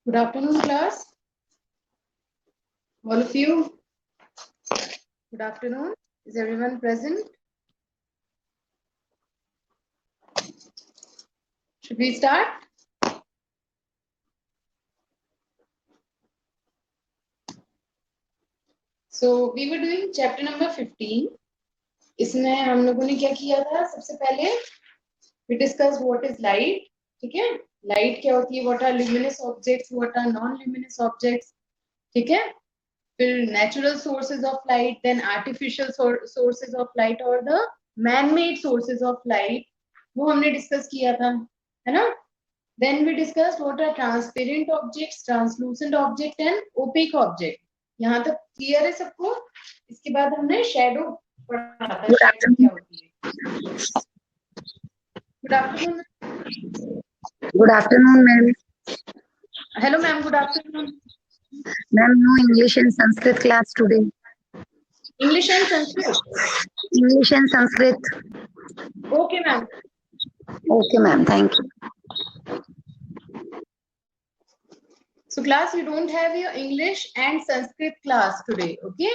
Good afternoon, class. All of you. Good afternoon. Is everyone present? Should we start? So we were doing chapter number 15. इसमें हम लोगों ने क्या किया था? सबसे पहले we discussed what is light. ठीक है? Light क्या होती है? What are luminous objects? What are non-luminous objects? ठीक है? फिर natural sources of light, then artificial sources of light or the man-made sources of light. वो हमने डिस्कस किया था, है ना? Then we discussed what are transparent objects, translucent object and opaque object. यहाँ तक क्लियर है सबको? इसके बाद हमने शेडो पढ़ा था, शेडो क्या होती है. Good afternoon. Good afternoon, ma'am. Hello ma'am, good afternoon. Ma'am, no English and Sanskrit class today. English and Sanskrit. English and Sanskrit. Okay ma'am. Okay, ma'am. Thank you. So class, you don't have your English and Sanskrit class today, okay?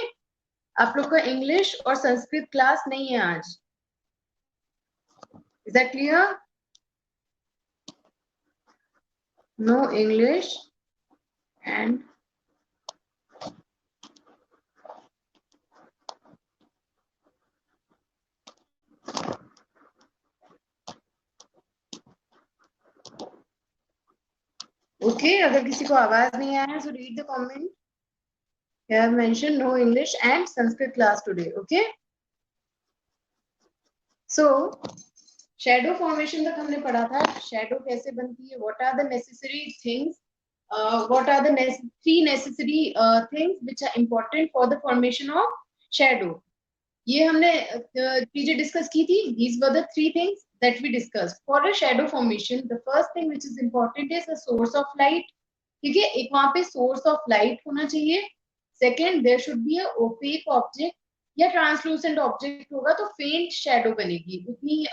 आप लोग का English और Sanskrit class नहीं है आज. Is that clear? No English and okay. अगर किसी को आवाज नहीं आया है, so read the comment. I have mentioned no English and Sanskrit class today, okay? So shadow formation तक हमने पढ़ा था. Shadow कैसे बनती है? What are the necessary things? What are the three necessary things which are important for the formation of shadow? ये हमने चीजें डिस्कस की थी. These were the three things that we discussed. For a shadow formation, the first thing which is important is the source of light. ठीक है, एक वहां पे source of light होना चाहिए. Second, there should be a opaque object या translucent object होगा तो faint shadow बनेगी. उतनी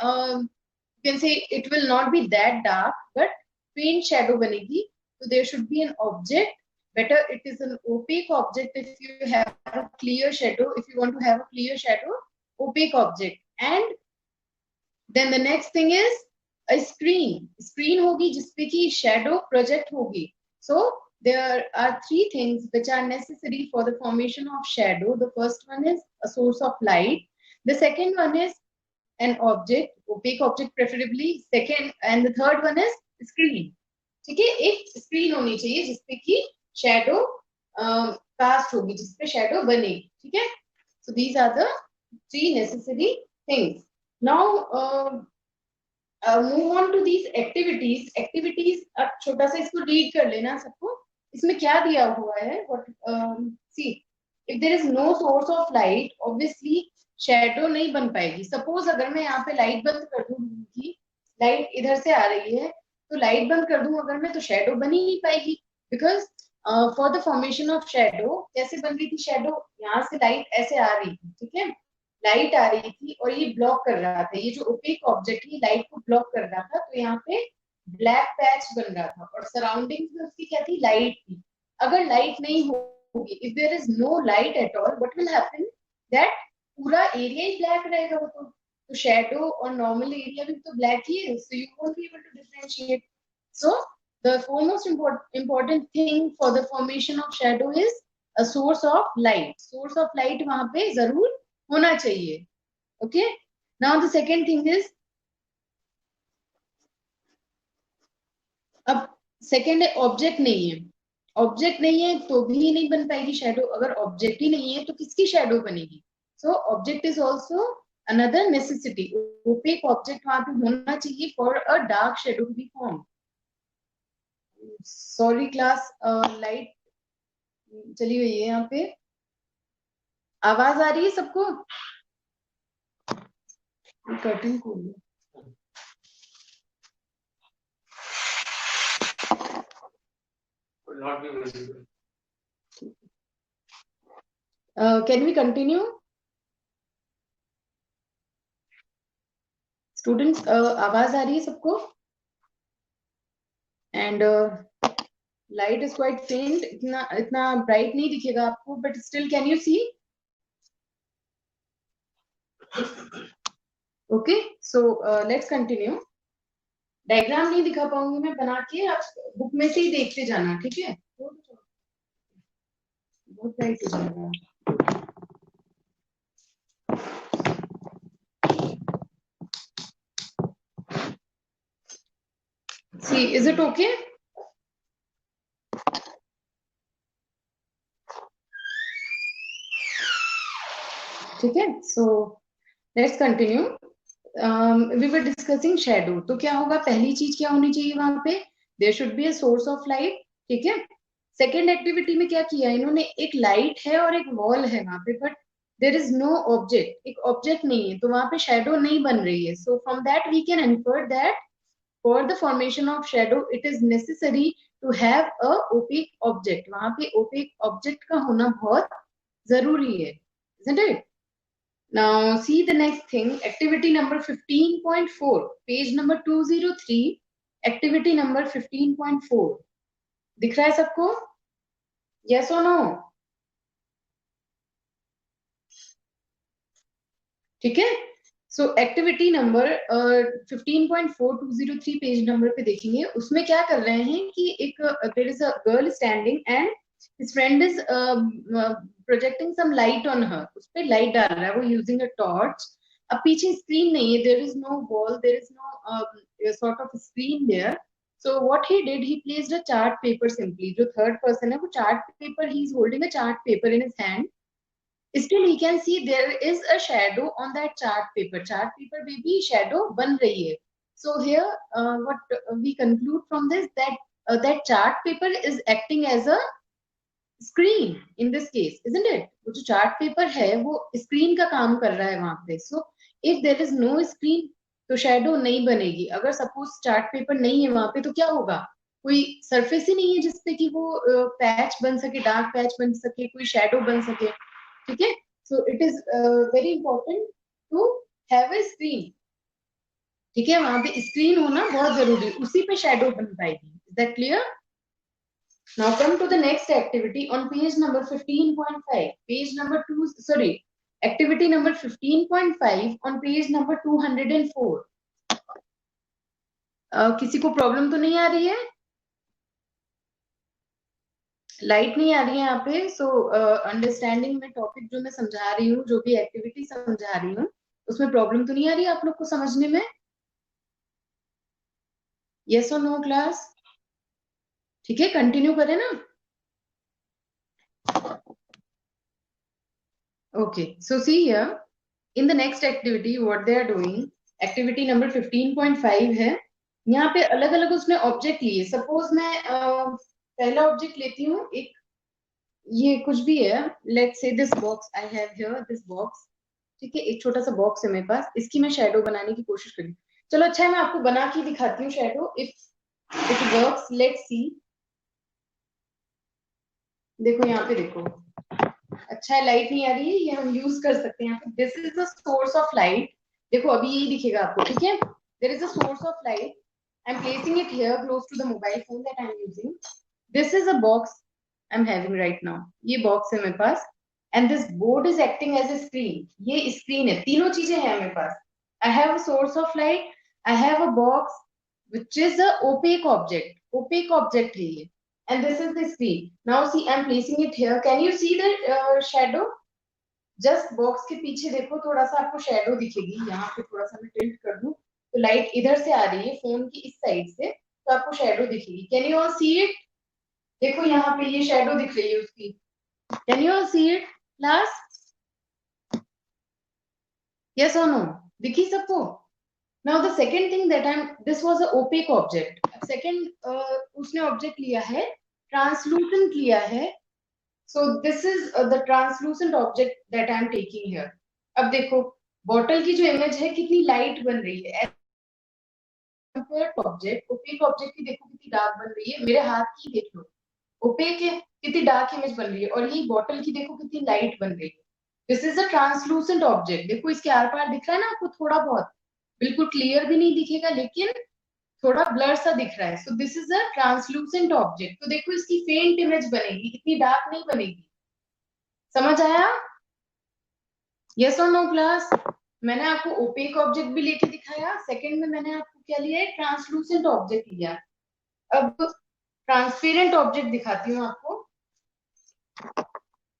you can say it will not be that dark, but faint shadow बनेगी. So there should be an object. Better it is an opaque object if you have a clear shadow. If you want to have a clear shadow, opaque object. And then the next thing is a screen. Screen होगी जिसपे की shadow project होगी. So there are three things which are necessary for the formation of shadow. The first one is a source of light. The second one is an object, opaque object preferably. Second and the third one is screen. ठीक है, एक screen होनी चाहिए जिसपे की shadow cast होगी, जिसपे shadow बनेगी. ठीक है, so these are the three necessary things. Now move on to these activities. Activities अब छोटा सा इसको रीड कर लेना सबको. इसमें क्या दिया हुआ है? What see, if there is no source of light, obviously shadow नहीं बन पाएगी. सपोज अगर मैं यहाँ पे लाइट बंद कर दूं, की लाइट इधर से आ रही है तो लाइट बंद कर दूं अगर मैं, तो शेडो बन ही नहीं पाएगी. Because for the formation of shadow, कैसे बन रही थी शेडो? यहाँ से लाइट ऐसे आ रही थी. ठीक है, लाइट आ रही थी और ये ब्लॉक कर रहा था. ये जो ओपेक ऑब्जेक्ट है लाइट को ब्लॉक कर रहा था, तो यहाँ पे ब्लैक पैच बन रहा था और सराउंडिंग में उसकी क्या थी? लाइट थी. अगर लाइट नहीं होगी, if there is no light at all, what will happen? That पूरा एरिया ही ब्लैक रहेगा. वो तो शेडो और नॉर्मल एरिया भी तो ब्लैक ही है. So you won't be able to differentiate. So the foremost important thing for the formation of shadow is a source of light. Source of light वहां पे जरूर होना चाहिए. Okay, now the second thing is, अब second है object नहीं है. Object नहीं है तो भी नहीं बन पाएगी शेडो. अगर ऑब्जेक्ट ही नहीं है तो किसकी शेडो बनेगी? So object is also another necessity. Opaque object वहां पे होना चाहिए for a dark shadow to be form. Sorry class, light चली गई है यहाँ पे. आवाज आ रही है सबको? कर्टन खोल लो. Can we continue? Students, आवाज आ रही है सबको? And लाइट इज क्वाइट फेंट, इतना इतना ब्राइट नहीं दिखेगा आपको, but still can you see? Okay, so let's continue. Diagram नहीं दिखा पाऊंगी मैं बना के, आप बुक में से ही देखते जाना, ठीक है? बहुत ब्राइट हो जाएगा। See, is it okay? ठीक है, so let's continue. We were discussing shadow. तो क्या होगा, पहली चीज क्या होनी चाहिए वहां पे? There should be a source of light, ठीक है? सेकेंड एक्टिविटी में क्या किया इन्होंने, एक लाइट है और एक वॉल है वहां पे, but there is no object, एक ऑब्जेक्ट नहीं है, तो वहां पे शेडो नहीं बन रही है। So from that we can infer that for the formation of shadow it is necessary to have a opaque object. वहां पे ओपेक ऑब्जेक्ट का होना बहुत जरूरी है, isn't it? Now see the next thing, activity number 15.4, page number 203, activity number 15.4 दिख रहा है सबको? Yes or no? ठीक है, so activity number 15.4203 page number पे देखेंगे। उसमें क्या कर रहे हैं कि एक there is a girl standing and his friend is projecting some light on her, उस पे लाइट डाल रहा है वो यूजिंग अ टॉर्च। अब पीछे स्क्रीन नहीं है, there is no wall, there is no sort of screen there. So what he did, he placed a chart paper simply. जो थर्ड पर्सन है वो chart paper, he is holding a chart paper in his hand. Still he can see there is a shadow on that chart paper. Chart paper में भी shadow बन रही है. So here what we conclude from this, that that chart paper is acting as a screen in this case, isn't it? वो जो chart paper है वो screen का काम कर रहा है वहां पे. So if there is no screen तो shadow नहीं बनेगी. अगर suppose chart paper नहीं है वहां पे तो क्या होगा? कोई सरफेस ही नहीं है जिसपे कि वो पैच बन सके, डार्क पैच बन सके, कोई शेडो बन सके, ठीक है? So it is very important to have a screen, ठीक है? वहां पे स्क्रीन होना बहुत जरूरी है, उसी पे शेडो बन पाएगी। Is that clear? Now come to the next activity on page number 15.5, page number 2, sorry, activity number 15.5 on page number 204। किसी को प्रॉब्लम तो नहीं आ रही है? लाइट नहीं आ रही है यहाँ पे? सो अंडरस्टैंडिंग में टॉपिक जो मैं समझा रही हूँ, जो भी एक्टिविटी समझा रही हूँ, उसमें प्रॉब्लम तो नहीं आ रही है आप लोग को समझने में? यस और नो क्लास? ठीक है, कंटिन्यू करें ना? Okay, so see here in the next activity what they are doing, activity number 15.5 है। यहाँ पे अलग अलग उसने ऑब्जेक्ट लिए। सपोज मैं पहला ऑब्जेक्ट लेती हूँ, एक ये कुछ भी है, let's say this box I have here, this box, ठीक है? एक छोटा सा बॉक्स है मेरे पास, इसकी मैं शेडो बनाने की कोशिश करी। चलो अच्छा है, मैं आपको बना के दिखाती हूँ shadow, if it works, let's see. देखो यहाँ पे देखो, अच्छा है, लाइट नहीं आ रही है, ये हम यूज कर सकते हैं यहाँ पे। This is the source of light, देखो अभी यही दिखेगा आपको, ठीक है? There is a source of light, I am placing it here close to the mobile phone that I am using. This is a box I am having right now, ये box है मेरे पास, and this board is acting as a screen. ये screen है, तीनों चीजें हैं मेरे पास। I have a source of light, I have a box which is a opaque object है ये, and this is the screen. Now see, I'm placing it here. Can you see the shadow? Just box के पीछे देखो, थोड़ा सा आपको shadow दिखेगी। यहाँ पे थोड़ा सा मैं टिल्ट कर दूं तो लाइट इधर से आ रही है फोन की इस साइड से, तो आपको शेडो दिखेगी। Can you all see it? देखो यहाँ पे ये शेडो दिख रही है उसकी। Can you all see it class? Yes और नो? दिखी सबको? Now the second thing that I M, this was a opaque object. अब सेकेंड उसने ऑब्जेक्ट लिया है, ट्रांसलूसेंट लिया है। So this is the translucent object that I am taking here. अब देखो बॉटल की जो इमेज है कितनी लाइट बन रही है, कंपेयर ऑब्जेक्ट, ओपेक ऑब्जेक्ट की देखो कितनी डार्क बन रही है। मेरे हाथ की देख लो, ओपेक है, कितनी डार्क इमेज बन रही है, और ये बॉटल की देखो कितनी लाइट बन रही है। This is a translucent object. देखो इसके आर पार दिख रहा है ना आपको, थोड़ा बहुत, बिल्कुल क्लियर भी नहीं दिखेगा, लेकिन थोड़ा ब्लर सा दिख रहा है, so this is a translucent object. तो देखो इसकी फेंट इमेज बनेगी, इतनी डार्क नहीं बनेगी। समझ आया? यस और नो क्लास? मैंने आपको ओपेक ऑब्जेक्ट भी लेके दिखाया, सेकंड में मैंने आपको क्या लिया है, ट्रांसलूसेंट ऑब्जेक्ट लिया। अब ट्रांसपेरेंट ऑब्जेक्ट दिखाती हूँ आपको।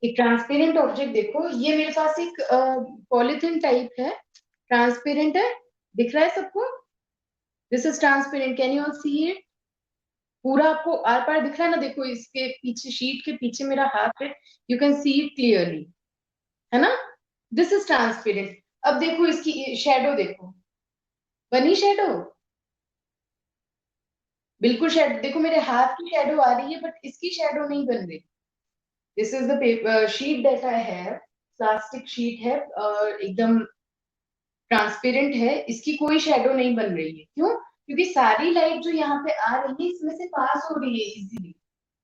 एक ट्रांसपेरेंट ऑब्जेक्ट देखो, ये मेरे पास एक पॉलिथीन टाइप है, ट्रांसपेरेंट है, दिख रहा है सबको? This is transparent, can you all see it? पूरा आपको आर पार दिख रहा है ना? देखो इसके पीछे, शीट के पीछे मेरा हाथ है, you can see it clearly, है ना? This is transparent. अब देखो इसकी शेडो देखो, बनी शेडो? बिल्कुल शेडो, देखो मेरे हाथ की शेडो आ रही है बट इसकी शेडो नहीं बन रही। This is the paper sheet that I have, plastic sheet है, एकदम ट्रांसपेरेंट है, इसकी कोई शेडो नहीं बन रही है। क्यों? क्योंकि सारी लाइट जो यहाँ पे आ रही है इसमें से पास हो रही है इजीली,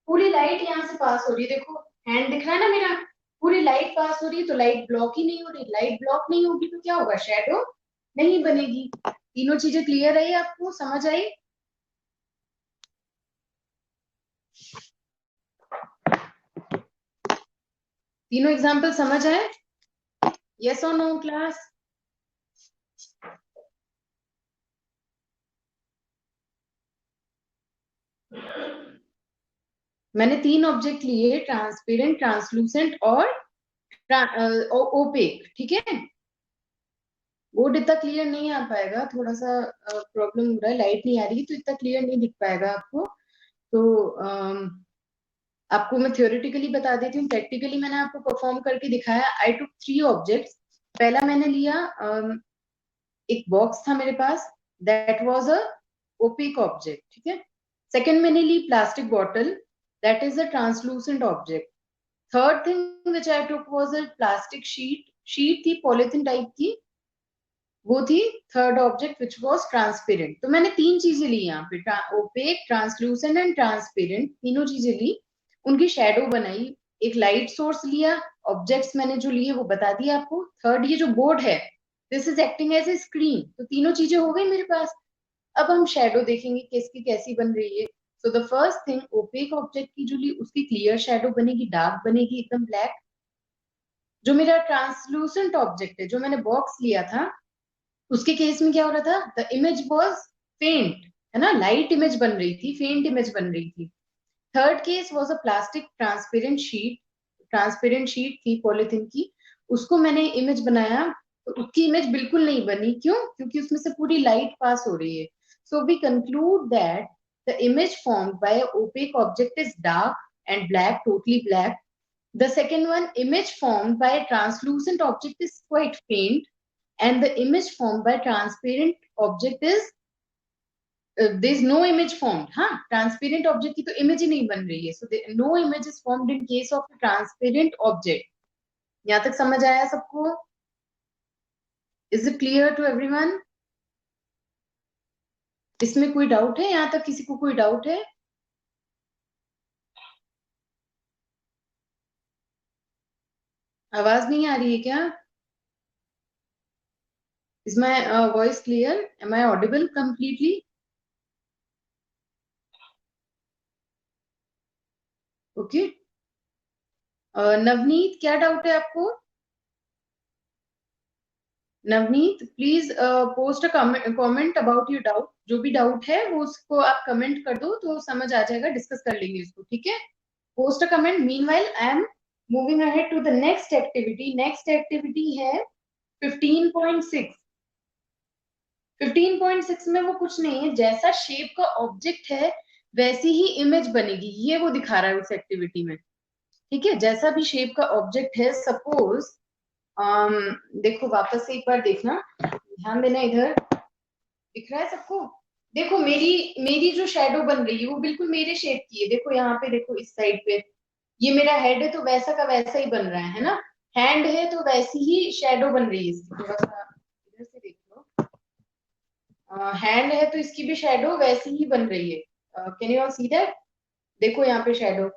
पूरी लाइट यहाँ से पास हो रही है। देखो हैंड दिख रहा है ना मेरा, पूरी लाइट पास हो रही है, तो लाइट ब्लॉक ही नहीं हो रही। लाइट ब्लॉक नहीं होगी तो क्या होगा, शेडो नहीं बनेगी। तीनों चीजें क्लियर है आपको, समझ आई? तीनों एग्जाम्पल समझ आए? यस और नो क्लास? मैंने तीन ऑब्जेक्ट लिए, ट्रांसपेरेंट, ट्रांसलूसेंट और ओपेक, ठीक है? बोर्ड इतना क्लियर नहीं आ पाएगा, थोड़ा सा प्रॉब्लम हो रहा है, लाइट नहीं आ रही तो इतना क्लियर नहीं दिख पाएगा आपको। तो आपको मैं थ्योरेटिकली बता देती हूँ, प्रैक्टिकली मैंने आपको परफॉर्म करके दिखाया। I took 3 objects. पहला मैंने लिया, एक बॉक्स था मेरे पास, that was a opaque object, ठीक है? सेकंड मैंने ली plastic bottle, that is a translucent object. Third thing which I took was a plastic sheet, sheet थी पॉलिथीन टाइप की, वो थी third object which was transparent. तो मैंने तीन चीजें ली यहाँ पे, ओपेक, ट्रांसलूसेंट एंड ट्रांसपेरेंट, तीनों चीजें ली, उनकी शेडो बनाई। एक लाइट सोर्स लिया, ऑब्जेक्ट्स मैंने जो लिए वो बता दिया आपको। थर्ड ये जो बोर्ड है, this is acting as a screen. तो तीनों चीजें हो गई मेरे पास। अब हम शेडो देखेंगे कि इसकी कैसी बन रही है। So the first thing, opaque object की जो ली उसकी क्लियर शेडो बनेगी, डार्क बनेगी, एकदम ब्लैक। जो मेरा ट्रांसलूसेंट ऑब्जेक्ट है, जो मैंने बॉक्स लिया था, उसके केस में क्या हो रहा था, द इमेज वॉज फेंट, है ना? लाइट इमेज बन रही थी, फेंट इमेज बन रही थी। Third case was a plastic transparent sheet, transparent sheet थी पॉलिथीन की, उसको मैंने इमेज बनाया, तो उसकी इमेज बिल्कुल नहीं बनी। क्यों? क्योंकि उसमें से पूरी लाइट पास हो रही है। So we conclude that the image formed by opaque object is dark and black, totally black. The second one, image formed by a translucent object is quite faint, and the image formed by transparent object is there is no image formed. हाँ, transparent object की तो image ही नहीं बन रही है, so no image is formed in case of transparent object. यहाँ तक समझ आया सबको? Is it clear to everyone? इसमें कोई डाउट है? यहाँ तक किसी को कोई डाउट है? आवाज नहीं आ रही है क्या? Is my voice clear? Am I audible completely? Okay. Navneet, क्या डाउट है आपको? Navneet, please post a comment about your doubt. जो भी डाउट है वो उसको आप कमेंट कर दो तो समझ आ जाएगा, डिस्कस कर लेंगे इसको, ठीक है? Post a comment. Meanwhile I am moving ahead to the next activity. Next activity है 15.6। 15.6 में वो कुछ नहीं है, जैसा शेप का ऑब्जेक्ट है वैसी ही इमेज बनेगी, ये वो दिखा रहा है उस एक्टिविटी में, ठीक है? जैसा भी शेप का ऑब्जेक्ट है, सपोज देखो वापस से एक बार देखना, ध्यान देना, इधर दिख रहा है सबको? देखो मेरी मेरी जो शेडो बन रही है वो बिल्कुल मेरे शेप की है। देखो यहाँ पे, देखो इस साइड पे, ये मेरा हेड है तो वैसा का वैसा ही बन रहा है ना? हैंड है तो वैसी ही शेडो बन रही है इसकी। थोड़ा सा इधर से देख लो, हैंड है तो इसकी भी शेडो वैसी ही बन रही है। Can you all see that? देखो यहाँ पे शेडो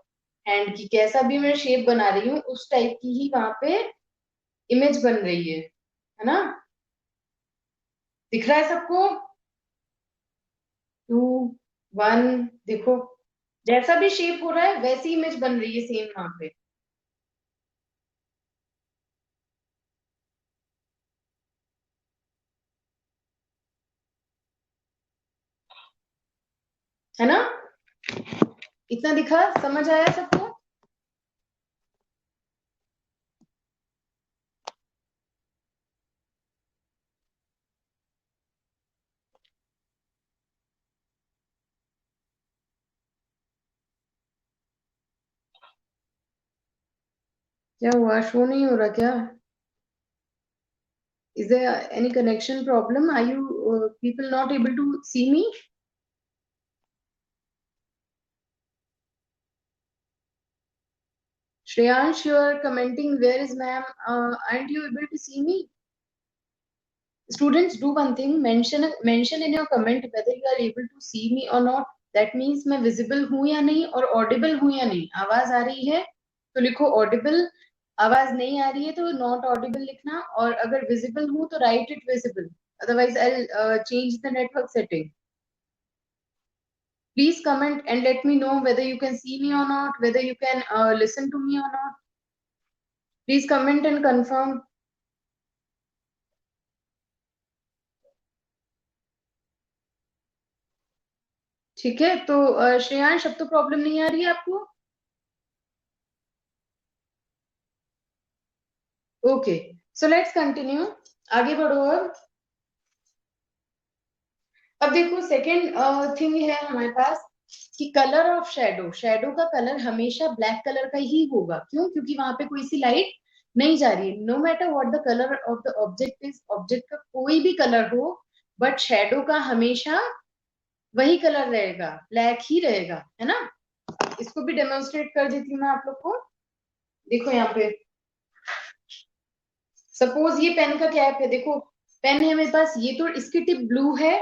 हैंड की, कैसा भी मैं शेप बना रही हूँ उस टाइप की ही वहां पे इमेज बन रही है ना? दिख रहा है सबको? 2 1। देखो जैसा भी शेप हो रहा है वैसी इमेज बन रही है सेम वहां पे। है ना? इतना दिखा, समझ आया सबको? क्या हुआ, शो नहीं हो रहा क्या? Is there any connection problem? Are you people not able to see me? Shreyansh, you are commenting, where is ma'am? Aren't you able to see me? Students, do one thing, mention in your comment whether you are able to see me or not. That means मैं visible हूँ या नहीं और audible हूँ या नहीं। आवाज आ रही है तो लिखो audible, आवाज नहीं आ रही है तो not audible लिखना, और अगर visible हूँ तो write it visible, otherwise I'll change the network setting. Please comment and let me know whether you can see me or not, whether you can listen to me or not. Please comment and confirm. ठीक है, तो श्रेयांश अब तो problem नहीं आ रही है आपको? Okay, so let's continue, आगे बढ़ो। अब देखो सेकेंड थिंग है हमारे पास कि कलर ऑफ शेडो, शेडो का कलर हमेशा ब्लैक कलर का ही होगा। क्यों? क्योंकि वहां पे कोई सी लाइट नहीं जा रही है। No matter what the colour of the object is, object का कोई भी कलर हो, बट शेडो का हमेशा वही कलर रहेगा, ब्लैक ही रहेगा, है ना? इसको भी डेमोन्स्ट्रेट कर देती हूँ मैं आप लोग को। देखो यहाँ पे सपोज ये पेन का कैप है, देखो पेन है मेरे पास, ये तो इसकी टिप ब्लू है।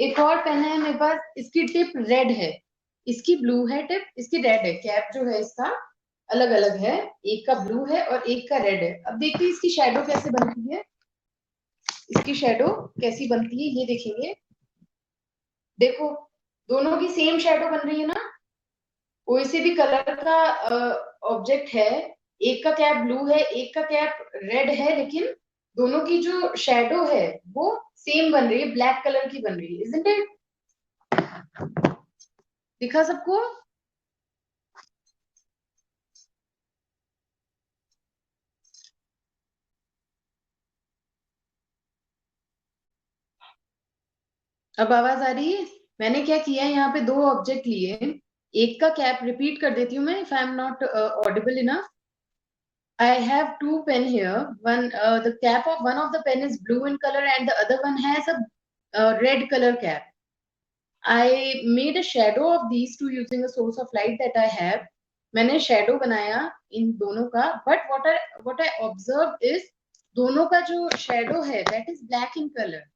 एक और पेन है मेरे पास, इसकी टिप रेड है। इसकी ब्लू है टिप, इसकी रेड है। कैप जो है इसका अलग अलग है, एक का ब्लू है और एक का रेड है। अब देखिए इसकी शेडो कैसे बनती है, इसकी शेडो कैसी बनती है ये देखेंगे। देखो दोनों की सेम शेडो बन रही है ना, कोई से भी कलर का ऑब्जेक्ट है, एक का कैप ब्लू है एक का कैप रेड है, लेकिन दोनों की जो शेडो है वो सेम बन रही है, ब्लैक कलर की बन रही है। Isn't it? दिखा सबको? अब आवाज आ रही है? मैंने क्या किया, यहाँ पे दो ऑब्जेक्ट लिए, एक का कैप रिपीट कर देती हूँ मैं, if I am not Audible enough. I have two pen here. One, the cap of one of the pen is blue in color, and the other one has a red color cap. I made a shadow of these two using a source of light that I have. मैंने shadow बनाया इन दोनों का, but what I observed is दोनों का जो shadow है that is black in color.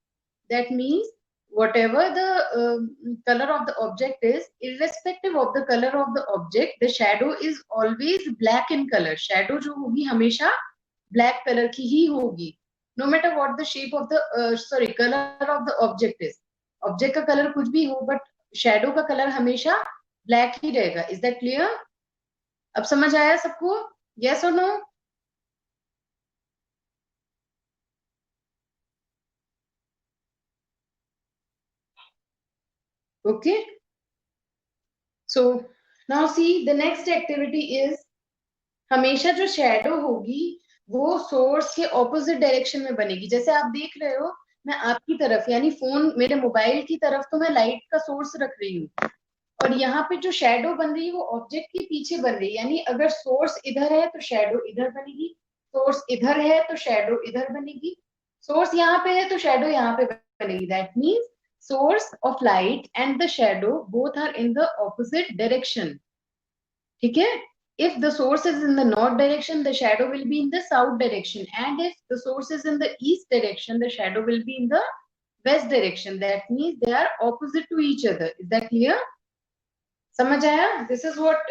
That means whatever the color of the object is, irrespective of the color of the object, the shadow is always black in color. Shadow जो होगी हमेशा black color की ही होगी, no matter what the shape of the color of the object is. Object का colour कुछ भी हो, but shadow का कलर हमेशा ब्लैक ही रहेगा। Is that clear? अब समझ आया सबको? यस और नो? Okay, so now see the next activity is, हमेशा जो शेडो होगी वो सोर्स के ऑपोजिट डायरेक्शन में बनेगी। जैसे आप देख रहे हो, मैं आपकी तरफ यानी फोन मेरे मोबाइल की तरफ तो मैं लाइट का सोर्स रख रही हूँ, और यहाँ पे जो शेडो बन रही है वो ऑब्जेक्ट के पीछे बन रही है। यानी अगर सोर्स इधर है तो शेडो इधर बनेगी, सोर्स इधर है तो शेडो इधर बनेगी, सोर्स यहाँ पे है तो शेडो यहाँ पे बनेगी। That means source of light and the shadow both are in the opposite direction. ठीक है? if the source is in the north direction, the shadow will be in the south direction, and if the source is in the east direction, the shadow will be in the west direction. That means they are opposite to each other. Is that clear? समझ आया? This is what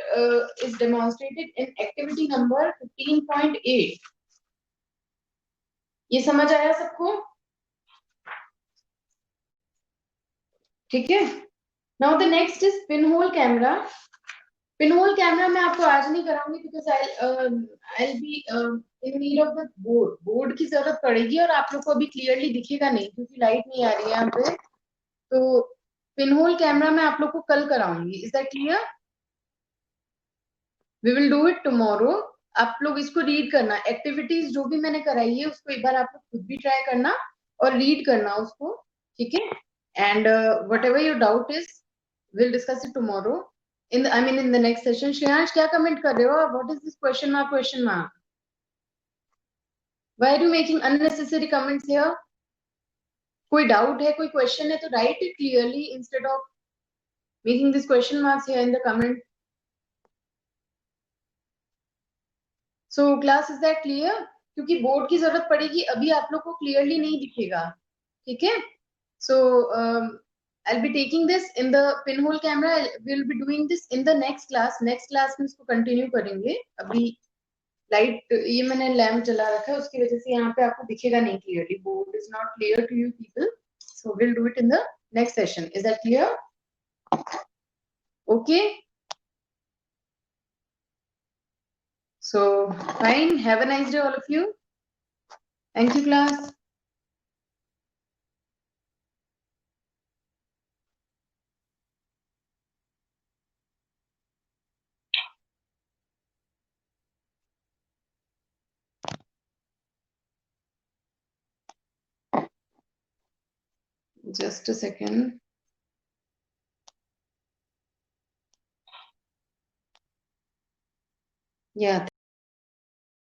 is demonstrated in activity number 15.8। ये समझ आया सबको? ठीक है. Now the next is pinhole camera. Pinhole camera मैं आपको आज नहीं कराऊंगी because I be in need of the board. Board की जरूरत पड़ेगी और आप लोग को अभी क्लियरली दिखेगा नहीं क्योंकि लाइट नहीं आ रही है यहाँ पे. तो पिन होल कैमरा मैं आप लोग को कल कराऊंगी. Is that clear? We will do it tomorrow. आप लोग इसको रीड करना. एक्टिविटीज जो भी मैंने कराई है उसको एक बार आप लोग खुद भी ट्राई करना और रीड करना उसको. ठीक है. And what ever your doubt is we'll discuss it tomorrow in the next session. Shreyansh, क्या comment कर रहे हो? What is this question mark, question mark? Why are you making unnecessary comments here? कोई doubt है, कोई question है तो write it clearly instead of making this question marks here in the comment. So class, is that clear? क्योंकि board की जरूरत पड़ेगी, अभी आप लोग को क्लियरली नहीं दिखेगा. ठीक है. So I'll be taking this in the pinhole camera. We'll be doing this in the next class. Next class में इसको continue करेंगे. अभी लाइट ये मैंने लैम्प जला रखा है उसकी वजह से यहाँ पे आपको दिखेगा नहीं clearly. Board is not clear to you people. So will do it in the next session. Is that clear? Okay. So fine. Have a nice day all of you. Thank you class. Just a second. Yeah.